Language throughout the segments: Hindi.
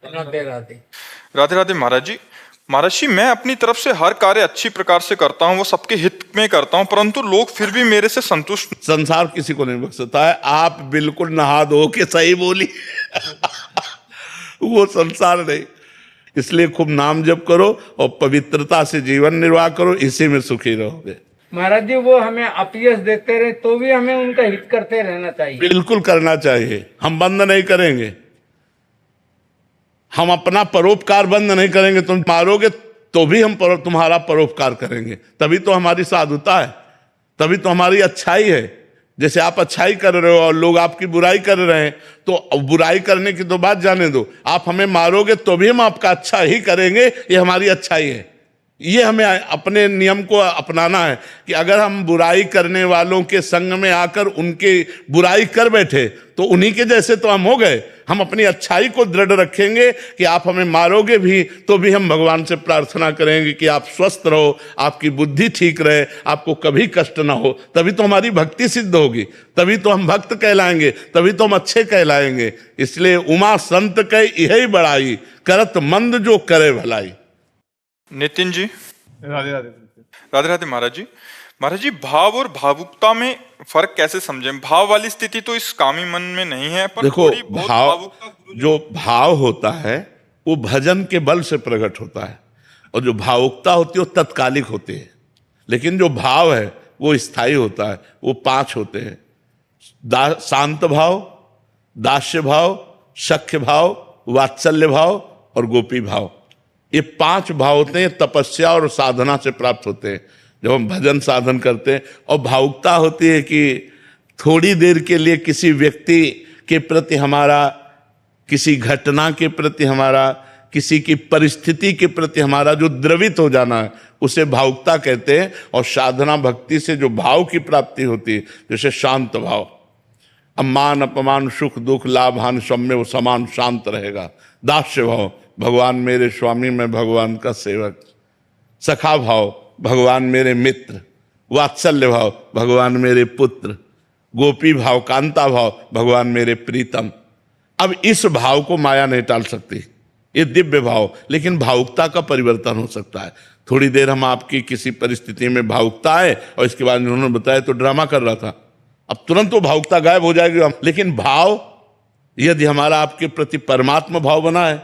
राधे राधे। राधे राधे महाराज जी। महाराज जी, मैं अपनी तरफ से हर कार्य अच्छी प्रकार से करता हूँ, वो सबके हित में करता हूँ, परंतु लोग फिर भी मेरे से संतुष्ट। संसार किसी को नहीं बख्शता है। आप बिल्कुल नहा धो के सही बोली वो संसार नहीं। इसलिए खूब नाम जप करो और पवित्रता से जीवन निर्वाह करो, इसी में सुखी रहोगे। महाराज जी, वो हमें अपयश देते रहे तो भी हमें उनका हित करते रहना चाहिए। बिल्कुल करना चाहिए। हम बंद नहीं करेंगे, हम अपना परोपकार बंद नहीं करेंगे। तुम मारोगे तो भी हम तुम्हारा परोपकार करेंगे, तभी तो हमारी साधुता है, तभी तो हमारी अच्छाई है। जैसे आप अच्छाई कर रहे हो और लोग आपकी बुराई कर रहे हैं, तो बुराई करने की तो बात जाने दो, आप हमें मारोगे तो भी हम आपका अच्छा ही करेंगे, ये हमारी अच्छाई है। ये हमें अपने नियम को अपनाना है कि अगर हम बुराई करने वालों के संग में आकर उनके बुराई कर बैठे तो उन्हीं के जैसे तो हम हो गए। हम अपनी अच्छाई को दृढ़ रखेंगे कि आप हमें मारोगे भी तो भी हम भगवान से प्रार्थना करेंगे कि आप स्वस्थ रहो, आपकी बुद्धि ठीक रहे, आपको कभी कष्ट ना हो। तभी तो हमारी भक्ति सिद्ध होगी, तभी तो हम भक्त कहलाएंगे, तभी तो हम अच्छे कहलाएंगे। इसलिए उमा संत कह यही बड़ाई, करत मंद जो करे भलाई। नितिन जी। राधे राधे। राधे राधे महाराज जी। महाराज जी, भाव और भावुकता में फर्क कैसे समझें? भाव वाली स्थिति तो इस कामी मन में नहीं है, पर देखो, थोड़ी बहुत भाव, भावुकता जो भाव होता है वो भजन के बल से प्रकट होता है, और जो भावुकता होती है वो तत्कालिक होती है। लेकिन जो भाव है वो स्थायी होता है। वो 5 होते हैं: शांत भाव, दास्य भाव, सख्य भाव, वात्सल्य भाव और गोपी भाव। ये 5 भाव होते हैं, तपस्या और साधना से प्राप्त होते हैं जब हम भजन साधन करते हैं। और भावुकता होती है कि थोड़ी देर के लिए किसी व्यक्ति के प्रति हमारा, किसी घटना के प्रति हमारा, किसी की परिस्थिति के प्रति हमारा जो द्रवित हो जाना है, उसे भावुकता कहते हैं। और साधना भक्ति से जो भाव की प्राप्ति होती है, जैसे शांत भाव, अम्मान अपमान सुख दुख लाभ हानि सब में वो समान शांत रहेगा। दास्य भाव, भगवान मेरे स्वामी, मैं भगवान का सेवक। सखा भाव, भगवान मेरे मित्र। वात्सल्य भाव, भगवान मेरे पुत्र। गोपी भाव, कांता भाव, भगवान मेरे प्रीतम। अब इस भाव को माया नहीं टाल सकती, ये दिव्य भाव। लेकिन भावुकता का परिवर्तन हो सकता है। थोड़ी देर हम आपकी किसी परिस्थिति में भावुकता है और इसके बाद उन्होंने बताया तो ड्रामा कर रहा था, अब तुरंत वो भावुकता गायब हो जाएगी। लेकिन भाव यदि हमारा आपके प्रति परमात्मा भाव बना है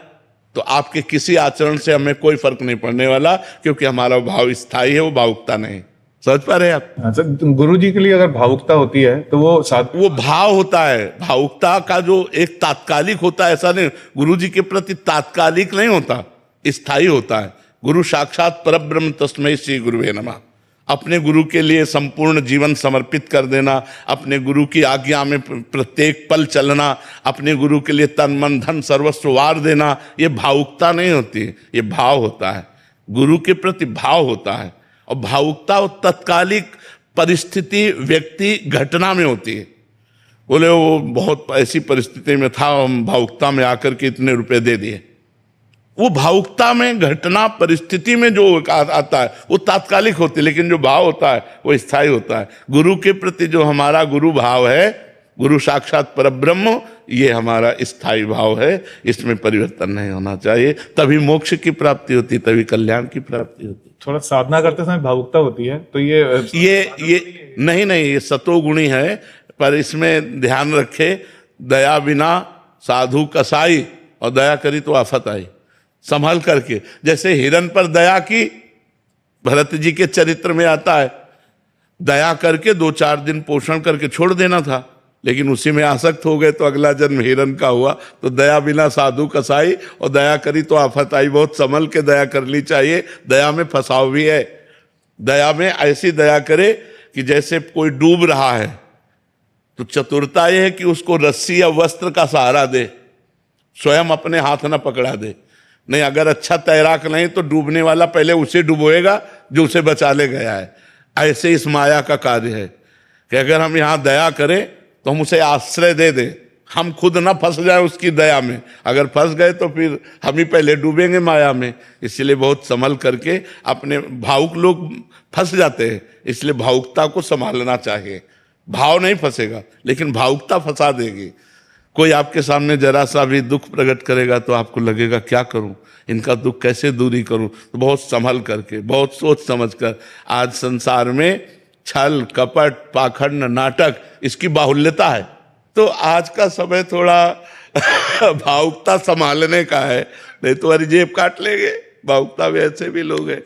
तो आपके किसी आचरण से हमें कोई फर्क नहीं पड़ने वाला, क्योंकि हमारा भाव स्थायी है, वो भावुकता नहीं। समझ पा रहे हैं आप? अच्छा, गुरु जी के लिए अगर भावुकता होती है तो वो भाव होता है। भावुकता का जो एक तात्कालिक होता है, ऐसा नहीं। गुरु जी के प्रति तात्कालिक नहीं होता, स्थायी होता है। गुरु साक्षात परब्रह्म तस्मै श्री गुरुवे नमः। अपने गुरु के लिए संपूर्ण जीवन समर्पित कर देना, अपने गुरु की आज्ञा में प्रत्येक पल चलना, अपने गुरु के लिए तन मन धन सर्वस्व वार देना, ये भावुकता नहीं होती, ये भाव होता है। गुरु के प्रति भाव होता है। और भावुकता और तत्कालिक परिस्थिति, व्यक्ति, घटना में होती है। बोले वो बहुत ऐसी परिस्थिति में था, हम भावुकता में आकर के इतने रुपए दे दिए। वो भावुकता में, घटना परिस्थिति में जो आता है वो तात्कालिक होती है, लेकिन जो भाव होता है वो स्थायी होता है। गुरु के प्रति जो हमारा गुरु भाव है, गुरु साक्षात परब्रह्म, ये हमारा स्थायी भाव है, इसमें परिवर्तन नहीं होना चाहिए। तभी मोक्ष की प्राप्ति होती, तभी कल्याण की प्राप्ति होती। थोड़ा साधना करते समय भावुकता होती है तो ये नहीं, ये सतोगुणी है। पर इसमें ध्यान रखे, दया बिना साधु कसाई, और दया करी तो आफत आई। संभल करके, जैसे हिरन पर दया की, भरत जी के चरित्र में आता है, दया करके 2-4 दिन पोषण करके छोड़ देना था, लेकिन उसी में आसक्त हो गए तो अगला जन्म हिरन का हुआ। तो दया बिना साधु कसाई, और दया करी तो आफत आई। बहुत संभल के दया करनी चाहिए। दया में फंसाव भी है। दया में ऐसी दया करे कि जैसे कोई डूब रहा है तो चतुरता यह है कि उसको रस्सी या वस्त्र का सहारा दे, स्वयं अपने हाथ न पकड़ा दे। नहीं, अगर अच्छा तैराक नहीं तो डूबने वाला पहले उसे डुबोएगा जो उसे बचा ले गया है। ऐसे इस माया का कार्य है कि अगर हम यहाँ दया करें तो हम उसे आश्रय दे दें, हम खुद ना फंस जाए उसकी दया में। अगर फंस गए तो फिर हम ही पहले डूबेंगे माया में। इसलिए बहुत संभल करके, अपने भावुक लोग फंस जाते हैं, इसलिए भावुकता को संभालना चाहिए। भाव नहीं फंसेगा, लेकिन भावुकता फंसा देगी। कोई आपके सामने जरा सा भी दुख प्रकट करेगा तो आपको लगेगा क्या करूं, इनका दुख कैसे दूरी करूं। तो बहुत संभल करके, बहुत सोच समझ कर, आज संसार में छल कपट पाखंड नाटक इसकी बाहुल्यता है, तो आज का समय थोड़ा भावुकता संभालने का है, नहीं तो हमारी जेब काट लेंगे। भावुकता में ऐसे भी लोग हैं।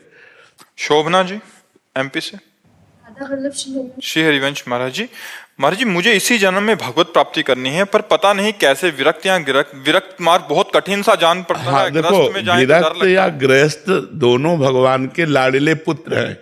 शोभना जी एमपी से। श्री हरिवंश महाराज जी मुझे इसी जन्म में भगवत प्राप्ति करनी है, पर पता नहीं कैसे। विरक्त या विरक्त मार्ग बहुत कठिन सा जान पड़ता हाँ, है। देखो, ग्रस्त में जाएं तो डर विरक्त लगता या है। गृहस्थ दोनों भगवान के लाडले पुत्र हैं,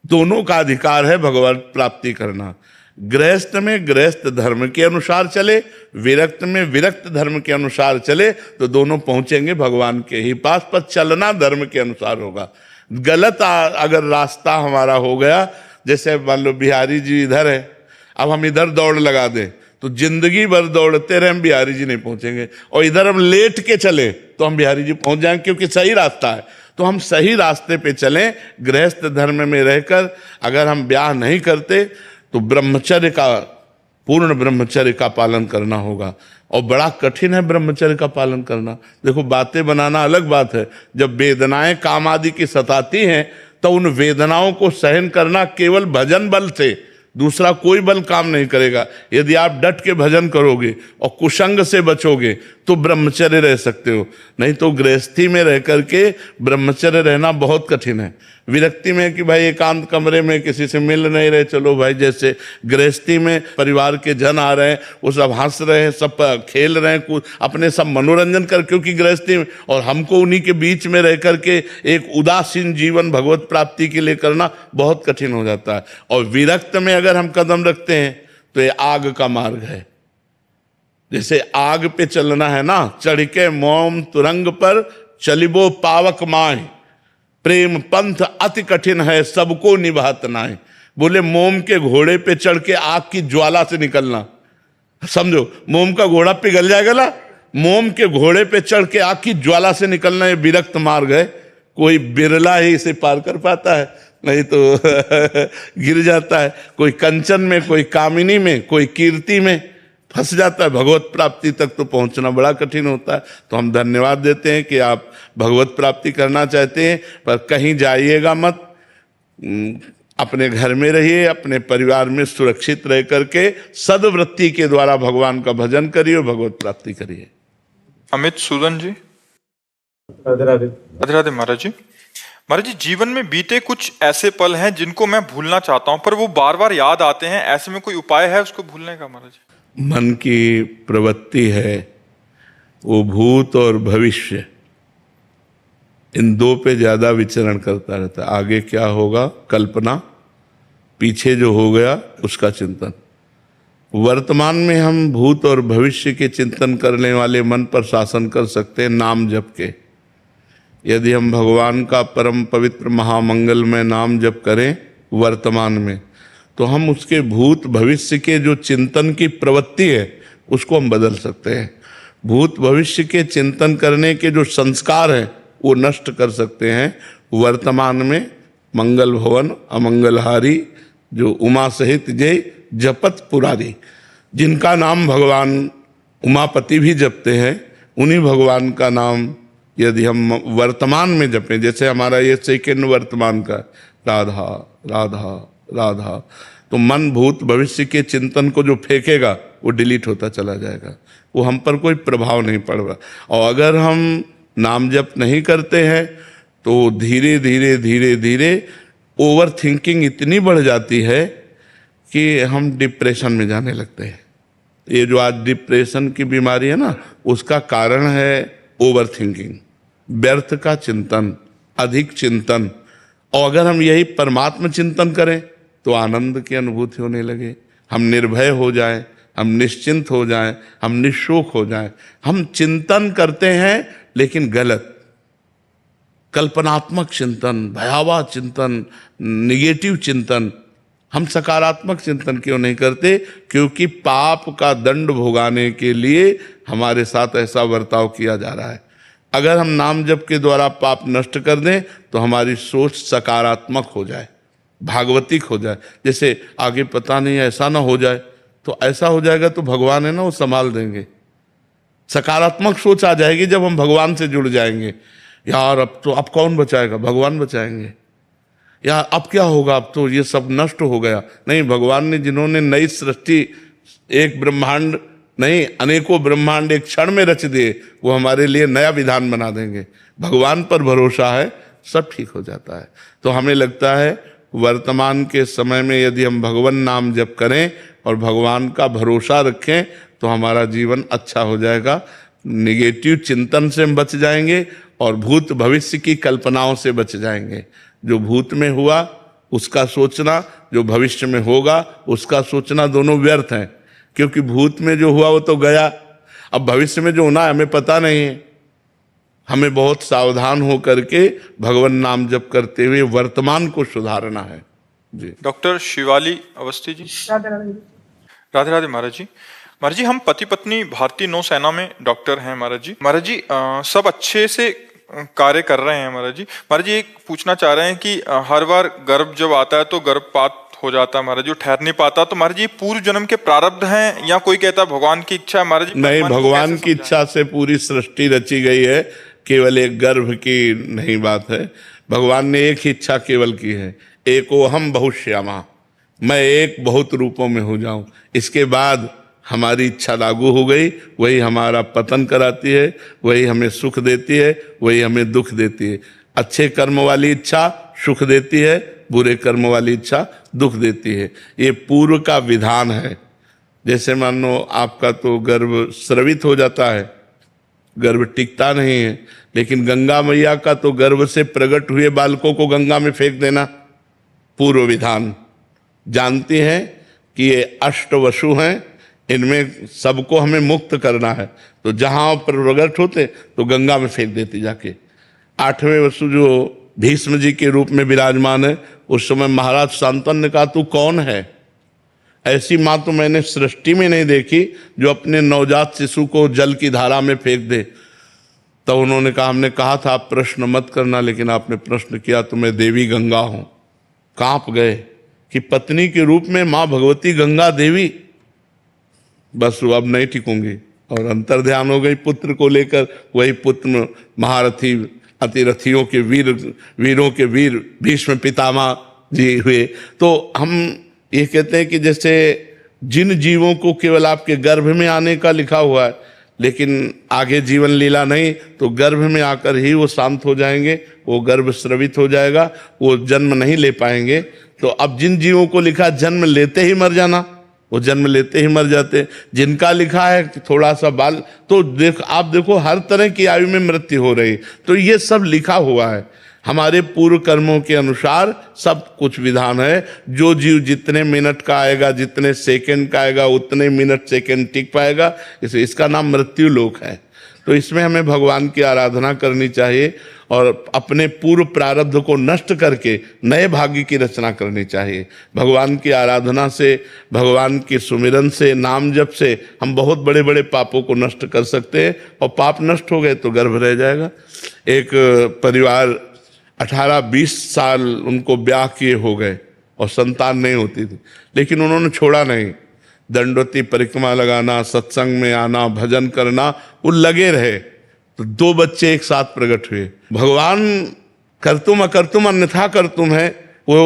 दोनों का अधिकार है भगवत प्राप्ति करना। गृहस्थ में गृहस्थ धर्म के अनुसार चले, विरक्त में विरक्त धर्म के अनुसार चले, तो दोनों पहुंचेंगे भगवान के ही पास, पर चलना धर्म के अनुसार होगा। गलत अगर रास्ता हमारा हो गया, जैसे मान लो बिहारी जी इधर है, अब हम इधर दौड़ लगा दें तो जिंदगी भर दौड़ते रहे हम बिहारी जी नहीं पहुंचेंगे, और इधर हम लेट के चले तो हम बिहारी जी पहुंच जाएंगे, क्योंकि सही रास्ता है। तो हम सही रास्ते पे चलें। गृहस्थ धर्म में रहकर अगर हम ब्याह नहीं करते तो ब्रह्मचर्य का, पूर्ण ब्रह्मचर्य का पालन करना होगा, और बड़ा कठिन है ब्रह्मचर्य का पालन करना। देखो, बातें बनाना अलग बात है, जब वेदनाएं काम आदि की सताती हैं तो उन वेदनाओं को सहन करना केवल भजन बल से, दूसरा कोई बल काम नहीं करेगा। यदि आप डट के भजन करोगे और कुसंग से बचोगे तो ब्रह्मचर्य रह सकते हो, नहीं तो गृहस्थी में रह करके ब्रह्मचर्य रहना बहुत कठिन है। विरक्ति में कि भाई एकांत कमरे में किसी से मिल नहीं रहे, चलो भाई, जैसे गृहस्थी में परिवार के जन आ रहे हैं, वो सब हंस रहे हैं, सब खेल रहे हैं, अपने सब मनोरंजन कर, क्योंकि गृहस्थी में, और हमको उन्हीं के बीच में रह करके एक उदासीन जीवन भगवत प्राप्ति के लिए करना बहुत कठिन हो जाता है। और विरक्त में अगर हम कदम रखते हैं तो ये आग का मार्ग है। जैसे आग पे चलना है ना, चढ़ के मोम तुरंग पर चलिबो पावक माए, प्रेम पंथ अति कठिन है सबको निभात नाए। बोले मोम के घोड़े पे चढ़ के आग की ज्वाला से निकलना, समझो मोम का घोड़ा पिघल जाएगा ना, मोम के घोड़े पे चढ़ के आग की ज्वाला से निकलना ये विरक्त मार्ग है। कोई बिरला ही इसे पार कर पाता है, नहीं तो गिर जाता है। कोई कंचन में, कोई कामिनी में, कोई कीर्ति में फंस जाता है। भगवत प्राप्ति तक तो पहुंचना बड़ा कठिन होता है। तो हम धन्यवाद देते हैं कि आप भगवत प्राप्ति करना चाहते हैं, पर कहीं जाइएगा मत, अपने घर में रहिए, अपने परिवार में सुरक्षित रह करके सद्वृत्ति के द्वारा भगवान का भजन करिए, भगवत प्राप्ति करिए। अमित सूदन जी। राधे राधे। राधे राधे महाराज जी जीवन में बीते कुछ ऐसे पल हैं जिनको मैं भूलना चाहता हूं, पर वो बार बार याद आते हैं। ऐसे में कोई उपाय है उसको भूलने का महाराज? मन की प्रवृत्ति है वो भूत और भविष्य, इन दो पे ज्यादा विचरण करता रहता है। आगे क्या होगा कल्पना, पीछे जो हो गया उसका चिंतन। वर्तमान में हम भूत और भविष्य के चिंतन करने वाले मन पर शासन कर सकते हैं नाम जप के। यदि हम भगवान का परम पवित्र महामंगलमय नाम जप करें वर्तमान में, तो हम उसके भूत भविष्य के जो चिंतन की प्रवृत्ति है उसको हम बदल सकते हैं। भूत भविष्य के चिंतन करने के जो संस्कार हैं वो नष्ट कर सकते हैं। वर्तमान में मंगल भवन अमंगलहारी, जो उमा सहित जय जपत पुरारी, जिनका नाम भगवान उमापति भी जपते हैं, उन्हीं भगवान का नाम यदि हम वर्तमान में जपें, जैसे हमारा ये सेकंड वर्तमान का राधा राधा राधा, तो मन भूत भविष्य के चिंतन को जो फेंकेगा वो डिलीट होता चला जाएगा, वो हम पर कोई प्रभाव नहीं पड़ेगा। और अगर हम नाम जप नहीं करते हैं तो धीरे धीरे धीरे धीरे ओवर थिंकिंग इतनी बढ़ जाती है कि हम डिप्रेशन में जाने लगते हैं। ये जो आज डिप्रेशन की बीमारी है ना, उसका कारण है ओवर थिंकिंग, व्यर्थ का चिंतन, अधिक चिंतन। और अगर हम यही परमात्मा चिंतन करें तो आनंद की अनुभूति होने लगे, हम निर्भय हो जाएं, हम निश्चिंत हो जाएं, हम निशोक हो जाएं। हम चिंतन करते हैं लेकिन गलत, कल्पनात्मक चिंतन, भयावह चिंतन, निगेटिव चिंतन। हम सकारात्मक चिंतन क्यों नहीं करते? क्योंकि पाप का दंड भोगाने के लिए हमारे साथ ऐसा बर्ताव किया जा रहा है। अगर हम नाम जप के द्वारा पाप नष्ट कर दें तो हमारी सोच सकारात्मक हो जाए, भागवतिक हो जाए। जैसे आगे पता नहीं ऐसा ना हो जाए तो ऐसा हो जाएगा तो भगवान है ना, वो संभाल देंगे। सकारात्मक सोच आ जाएगी जब हम भगवान से जुड़ जाएंगे। यार अब कौन बचाएगा, भगवान बचाएंगे। यार अब क्या होगा, अब तो ये सब नष्ट हो गया। नहीं, भगवान ने जिन्होंने नई सृष्टि, एक ब्रह्मांड नहीं अनेकों ब्रह्मांड एक क्षण में रच दिए, वो हमारे लिए नया विधान बना देंगे। भगवान पर भरोसा है, सब ठीक हो जाता है। तो हमें लगता है वर्तमान के समय में यदि हम भगवान नाम जप करें और भगवान का भरोसा रखें तो हमारा जीवन अच्छा हो जाएगा। निगेटिव चिंतन से हम बच जाएंगे और भूत भविष्य की कल्पनाओं से बच जाएंगे। जो भूत में हुआ उसका सोचना, जो भविष्य में होगा उसका सोचना, दोनों व्यर्थ हैं। क्योंकि भूत में जो हुआ वो तो गया, अब भविष्य में जो होना है हमें पता नहीं है। हमें बहुत सावधान हो करके भगवान नाम जप करते हुए वर्तमान को सुधारना है। जी। डॉक्टर शिवाली अवस्थी जी। राधे राधे महाराज जी। महाराज जी, हम पति पत्नी भारतीय नौसेना में डॉक्टर हैं महाराज जी। महाराज जी, सब अच्छे से कार्य कर रहे हैं महाराज जी। महाराज जी, एक पूछना चाह रहे हैं कि हर बार गर्भ जब आता है तो गर्भपात हो जाता है महाराज जी, ठहर नहीं पाता, तो महाराज जी पूर्व जन्म के प्रारब्ध हैं या कोई कहता है भगवान की इच्छा है महाराज जी? नहीं, भगवान की इच्छा से पूरी सृष्टि रची गई है, केवल एक गर्भ की नहीं बात है। भगवान ने एक ही इच्छा केवल की है, एको हम बहुश्यामा, मैं एक बहुत रूपों में हो जाऊं। इसके बाद हमारी इच्छा लागू हो गई, वही हमारा पतन कराती है, वही हमें सुख देती है, वही हमें दुख देती है। अच्छे कर्म वाली इच्छा सुख देती है, बुरे कर्म वाली इच्छा दुख देती है। ये पूर्व का विधान है। जैसे मान लो आपका तो गर्भ स्रवित हो जाता है, गर्भ टिकता नहीं है, लेकिन गंगा मैया का तो गर्भ से प्रकट हुए बालकों को गंगा में फेंक देना पूर्व विधान। जानती हैं कि ये अष्टवसु हैं, इनमें सबको हमें मुक्त करना है, तो जहां प्रकट होते तो गंगा में फेंक देती जाके। 8वें वसु जो भीष्म जी के रूप में विराजमान है, उस समय महाराज शांतनु ने कहा तू कौन है? ऐसी मां तो मैंने सृष्टि में नहीं देखी जो अपने नवजात शिशु को जल की धारा में फेंक दे। तब उन्होंने कहा, हमने कहा था आप प्रश्न मत करना, लेकिन आपने प्रश्न किया तो मैं देवी गंगा हूं। कांप गए कि पत्नी के रूप में मां भगवती गंगा देवी, बस वो अब नहीं टिकूंगी, और अंतर्ध्यान हो गई पुत्र को लेकर। वही पुत्र महारथी अतिरथियों के वीरों के वीर भीष्म पितामह जी हुए। तो हम ये कहते हैं कि जैसे जिन जीवों को केवल आपके गर्भ में आने का लिखा हुआ है, लेकिन आगे जीवन लीला नहीं, तो गर्भ में आकर ही वो शांत हो जाएंगे, वो गर्भ स्रवित हो जाएगा, वो जन्म नहीं ले पाएंगे। तो अब जिन जीवों को लिखा जन्म लेते ही मर जाना, वो जन्म लेते ही मर जाते। जिनका लिखा है कि थोड़ा सा बाल, तो आप देखो हर तरह की आयु में मृत्यु हो रही। तो ये सब लिखा हुआ है, हमारे पूर्व कर्मों के अनुसार सब कुछ विधान है। जो जीव जितने मिनट का आएगा, जितने सेकंड का आएगा, उतने मिनट सेकंड टिक पाएगा। इसका नाम मृत्यु लोक है। तो इसमें हमें भगवान की आराधना करनी चाहिए और अपने पूर्व प्रारब्ध को नष्ट करके नए भाग्य की रचना करनी चाहिए। भगवान की आराधना से, भगवान के सुमिरन से, नाम जप से हम बहुत बड़े बड़े पापों को नष्ट कर सकते हैं, और पाप नष्ट हो गए तो गर्भ रह जाएगा। एक परिवार 18-20 साल उनको ब्याह किए हो गए और संतान नहीं होती थी, लेकिन उन्होंने छोड़ा नहीं। दंडवती परिक्रमा लगाना, सत्संग में आना, भजन करना, वो लगे रहे। तो 2 बच्चे एक साथ प्रकट हुए। भगवान करतुम अकर्तुम अन्यथा करतुम है। वो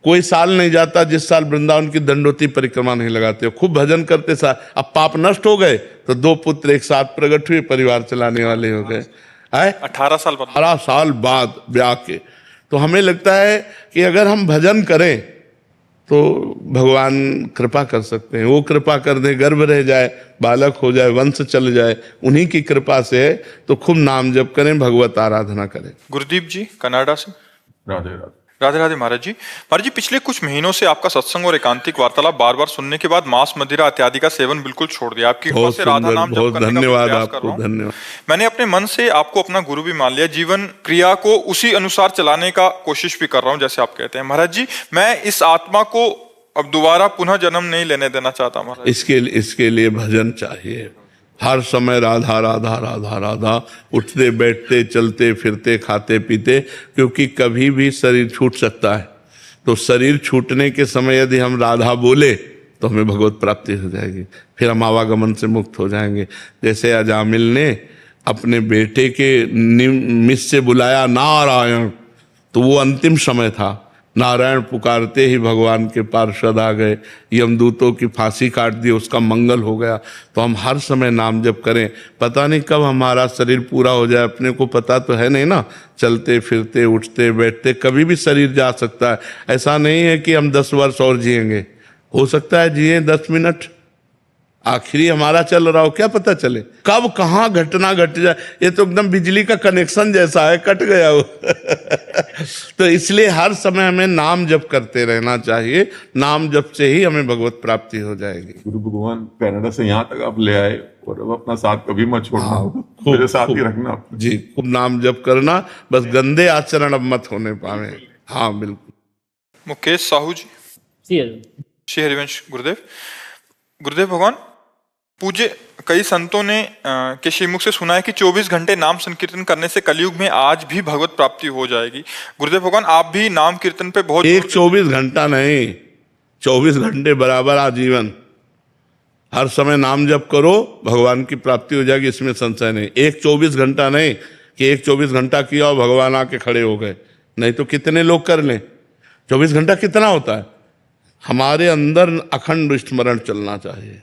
कोई साल नहीं जाता जिस साल वृंदावन की दंडवती परिक्रमा नहीं लगाते, खूब भजन करते साल। अब पाप नष्ट हो गए तो 2 पुत्र एक साथ प्रकट हुए, परिवार चलाने वाले हो गए। 18 साल बाद ब्याह के। तो हमें लगता है कि अगर हम भजन करें तो भगवान कृपा कर सकते हैं। वो कृपा कर दे, गर्भ रह जाए, बालक हो जाए, वंश चल जाए, उन्हीं की कृपा से है। तो खूब नाम जप करें, भगवत आराधना करें। गुरुदीप जी कनाडा से। राधे राधे। राधे राधे महाराज जी। महाराज जी, पिछले कुछ महीनों से आपका सत्संग और एकांतिक वार्तालाप बार बार सुनने के बाद मांस मदिरा इत्यादि का सेवन बिल्कुल छोड़ दिया। आपकी कृपा से राधा नाम जप करने का धन्यवाद प्रयास कर आपको, रहा हूं। धन्यवाद। मैंने अपने मन से आपको अपना गुरु भी मान लिया, जीवन क्रिया को उसी अनुसार चलाने का कोशिश भी कर रहा हूं जैसे आप कहते हैं। महाराज जी, मैं इस आत्मा को अब दोबारा पुनः जन्म नहीं लेने देना चाहता महाराज। इसके लिए भजन चाहिए। हर समय राधा राधा राधा राधा, उठते बैठते चलते फिरते खाते पीते, क्योंकि कभी भी शरीर छूट सकता है। तो शरीर छूटने के समय यदि हम राधा बोले तो हमें भगवत प्राप्ति हो जाएगी, फिर हम आवागमन से मुक्त हो जाएंगे। जैसे अजामिल ने अपने बेटे के निमित्त से बुलाया नारायण, तो वो अंतिम समय था, नारायण पुकारते ही भगवान के पार्षद आ गए, यमदूतों की फांसी काट दी, उसका मंगल हो गया। तो हम हर समय नाम जप करें, पता नहीं कब हमारा शरीर पूरा हो जाए, अपने को पता तो है नहीं ना, चलते फिरते उठते बैठते कभी भी शरीर जा सकता है। ऐसा नहीं है कि हम 10 वर्ष और जिएंगे, हो सकता है जिए 10 मिनट, आखिरी हमारा चल रहा हो, क्या पता चले कब कहाँ घटना घट जाए। ये तो एकदम बिजली का कनेक्शन जैसा है, कट गया वो तो इसलिए हर समय हमें नाम जप करते रहना चाहिए, नाम जप से ही हमें भगवत प्राप्ति हो जाएगी। गुरु भगवान कनाडा से यहाँ तक आप ले आए, और अब अपना साथ कभी मत छोड़ना, मेरे साथ ही रखना जी। खूब नाम जप करना, बस गंदे आचरण अब मत होने पावे। हाँ बिल्कुल। मुकेश साहू जी। श्री हरिवंश गुरुदेव। गुरुदेव भगवान, पूज्य कई संतों ने के श्रीमुख से सुना है कि 24 घंटे नाम संकीर्तन करने से कलयुग में आज भी भगवत प्राप्ति हो जाएगी। गुरुदेव भगवान, आप भी नाम कीर्तन पे बहुत एक 24 घंटा नहीं, 24 घंटे बराबर आजीवन, हर समय नाम जप करो, भगवान की प्राप्ति हो जाएगी, इसमें संशय नहीं। एक 24 घंटा नहीं कि एक 24 घंटा किया और भगवान आके खड़े हो गए, नहीं तो कितने लोग कर लें। 24 घंटा कितना होता है? हमारे अंदर अखंड स्मरण चलना चाहिए।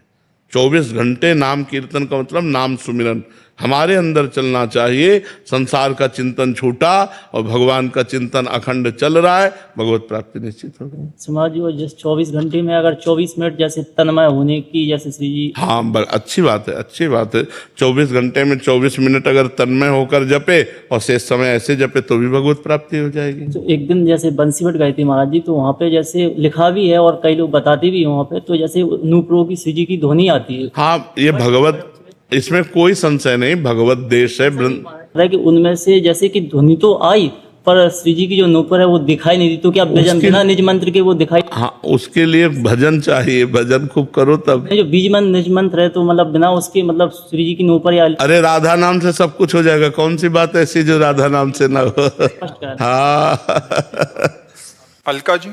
24 घंटे नाम कीर्तन का मतलब नाम सुमिरन हमारे अंदर चलना चाहिए। संसार का चिंतन छूटा और भगवान का चिंतन अखंड चल रहा है, भगवत प्राप्ति निश्चित हो गई। समाज जी, जैसे 24 घंटे में अगर 24 मिनट जैसे तन्मय होने की, जैसे श्री जी। हाँ, अच्छी बात है, अच्छी बात है। 24 घंटे में 24 मिनट अगर तन्मय होकर जपे और शेष समय ऐसे जपे तो भी भगवत प्राप्ति हो जाएगी। तो एक दिन जैसे बंसीवट गए थे महाराज जी, तो वहाँ पे जैसे लिखा भी है और कई लोग बताते भी हैं वहाँ पे, तो जैसे नूपुरों की श्री जी की ध्वनि आती है। हाँ, ये भगवत, इसमें कोई संशय नहीं, भगवत देश है। कि उनमें से जैसे कि ध्वनि तो आई, पर श्री जी की जो नूपुर है वो दिखाई नहीं दी, तो क्या बिना निज मंत्र के वो दिखाई? हाँ, उसके लिए भजन चाहिए, भजन खूब करो तब। जो बीज मंत्र निज मंत्र है, तो मतलब बिना उसके मतलब श्री जी की नूपुर या अरे राधा नाम से सब कुछ हो जाएगा, कौन सी बात ऐसी जो राधा नाम से ना हो। हाँ। अलका जी।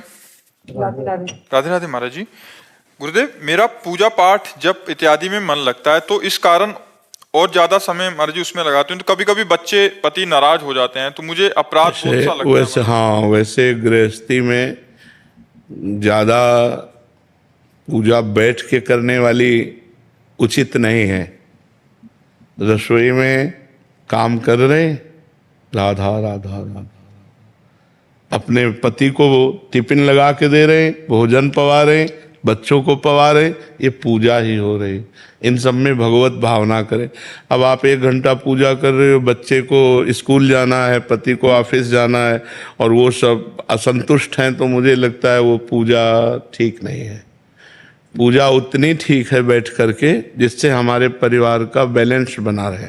राधे राधे महाराज जी। गुरुदेव, मेरा पूजा पाठ जप इत्यादि में मन लगता है, तो इस कारण और ज्यादा समय महाराज जी उसमें लगाते हैं, तो कभी कभी बच्चे पति नाराज हो जाते हैं, तो मुझे अपराध सा लगता वैसे, है। हाँ, वैसे गृहस्थी में ज्यादा पूजा बैठ के करने वाली उचित नहीं है। रसोई में काम कर रहे, राधा राधा राधा, अपने पति को टिफिन लगा के दे रहे, भोजन पवा रहे, बच्चों को पवा रहे, ये पूजा ही हो रही। इन सब में भगवत भावना करें। अब आप 1 घंटा पूजा कर रहे हो, बच्चे को स्कूल जाना है, पति को ऑफिस जाना है, और वो सब असंतुष्ट हैं, तो मुझे लगता है वो पूजा ठीक नहीं है। पूजा उतनी ठीक है बैठ करके जिससे हमारे परिवार का बैलेंस बना रहे,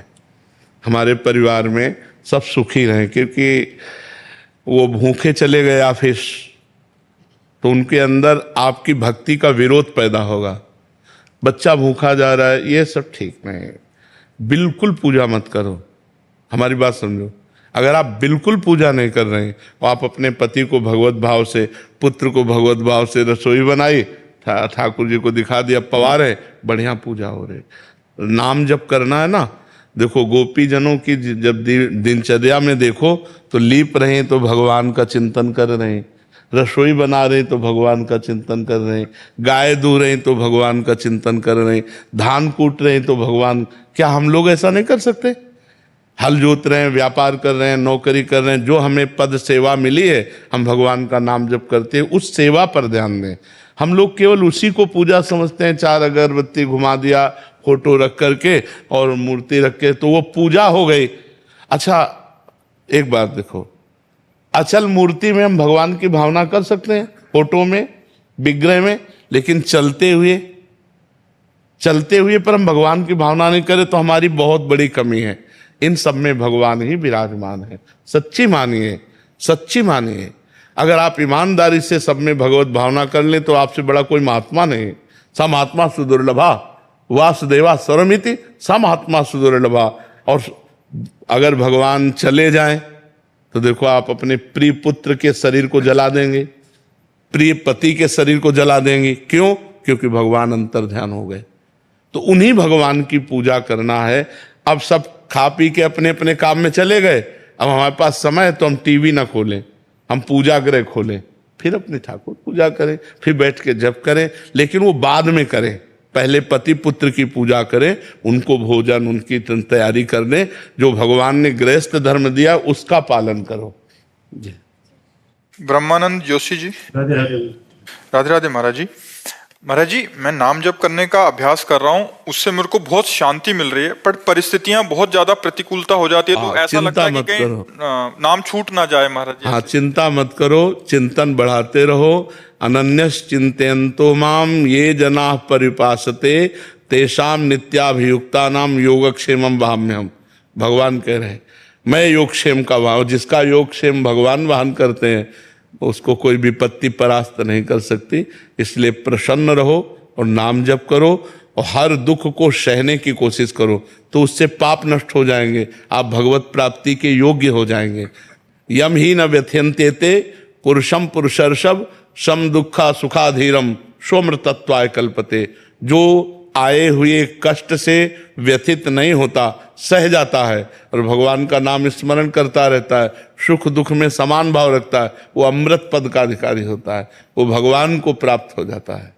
हमारे परिवार में सब सुखी रहें। क्योंकि वो भूखे चले गए ऑफिस, तो उनके अंदर आपकी भक्ति का विरोध पैदा होगा। बच्चा भूखा जा रहा है, ये सब ठीक नहीं है। बिल्कुल पूजा मत करो, हमारी बात समझो। अगर आप बिल्कुल पूजा नहीं कर रहे हैं, तो आप अपने पति को भगवत भाव से, पुत्र को भगवत भाव से रसोई बनाई, ठाकुर जी को दिखा दिया, पवा रहे, बढ़िया पूजा हो रही। नाम जप करना है ना, देखो गोपी जनों की जब दिनचर्या में देखो तो लीप रहे तो भगवान का चिंतन कर रहे हैं, रसोई बना रहे तो भगवान का चिंतन कर रहे हैं, गाय दूह रहे तो भगवान का चिंतन कर रहे हैं, धान कूट रहे तो भगवान। क्या हम लोग ऐसा नहीं कर सकते? हल जोत रहे हैं, व्यापार कर रहे हैं, नौकरी कर रहे हैं, जो हमें पद सेवा मिली है, हम भगवान का नाम जप करते हैं, उस सेवा पर ध्यान दें। हम लोग केवल उसी को पूजा समझते हैं, 4 अगरबत्ती घुमा दिया, फोटो रख करके और मूर्ति रख के, तो वो पूजा हो गई। अच्छा, एक बात देखो, अचल मूर्ति में हम भगवान की भावना कर सकते हैं, फोटो में, विग्रह में, लेकिन चलते हुए पर हम भगवान की भावना नहीं करें तो हमारी बहुत बड़ी कमी है। इन सब में भगवान ही विराजमान है। सच्ची मानिए, सच्ची मानिए। अगर आप ईमानदारी से सब में भगवत भावना कर लें तो आपसे बड़ा कोई महात्मा नहीं। स महात्मा सुदुर्लभा वासुदेवा स्वरमिति, स महात्मा सुदुर्लभा। और अगर भगवान चले जाएं तो देखो, आप अपने प्रिय पुत्र के शरीर को जला देंगे, प्रिय पति के शरीर को जला देंगे। क्यों? क्योंकि भगवान अंतर ध्यान हो गए। तो उन्हीं भगवान की पूजा करना है। अब सब खा पी के अपने अपने काम में चले गए, अब हमारे पास समय है तो हम टीवी ना खोलें, हम पूजा गृह खोलें, फिर अपने ठाकुर पूजा करें, फिर बैठ के जप करें, लेकिन वो बाद में करें। पहले पति पुत्र की पूजा करें, उनको भोजन उनकी तैयारी कर दें, जो भगवान ने गृहस्थ धर्म दिया उसका पालन करो। जी। ब्रह्मानंद जोशी जी। राधे राधे। राधे राधे महाराज जी। महाराज जी, मैं नाम जप करने का अभ्यास कर रहा हूँ, उससे मेरे को बहुत शांति मिल रही है, पर परिस्थितियां बहुत ज्यादा प्रतिकूलता हो जाती है, तो ऐसा लगता है कि कहीं नाम छूट ना जाए महाराज जी। हाँ, चिंता मत करो, चिंतन बढ़ाते रहो। अनन्यस चिंतयन्तो माम ये जना परिपासते तेषाम नित्याभियुक्ता नाम योगक्षेमम वहाम्यहम्। भगवान कह रहे हैं मैं योगक्षेम का वाहन, जिसका योगक्षेम भगवान वाहन करते हैं उसको कोई विपत्ति परास्त नहीं कर सकती। इसलिए प्रसन्न रहो और नाम जप करो और हर दुख को सहने की कोशिश करो, तो उससे पाप नष्ट हो जाएंगे, आप भगवत प्राप्ति के योग्य हो जाएंगे। यम ही न व्यथ्यन्ते ते पुरुषम पुरुषर्षभ सम दुखा सुखाधीरम सोमृतत्वाय कल्पते। जो आए हुए कष्ट से व्यथित नहीं होता, सह जाता है और भगवान का नाम स्मरण करता रहता है, सुख दुख में समान भाव रखता है, वो अमृत पद का अधिकारी होता है, वो भगवान को प्राप्त हो जाता है।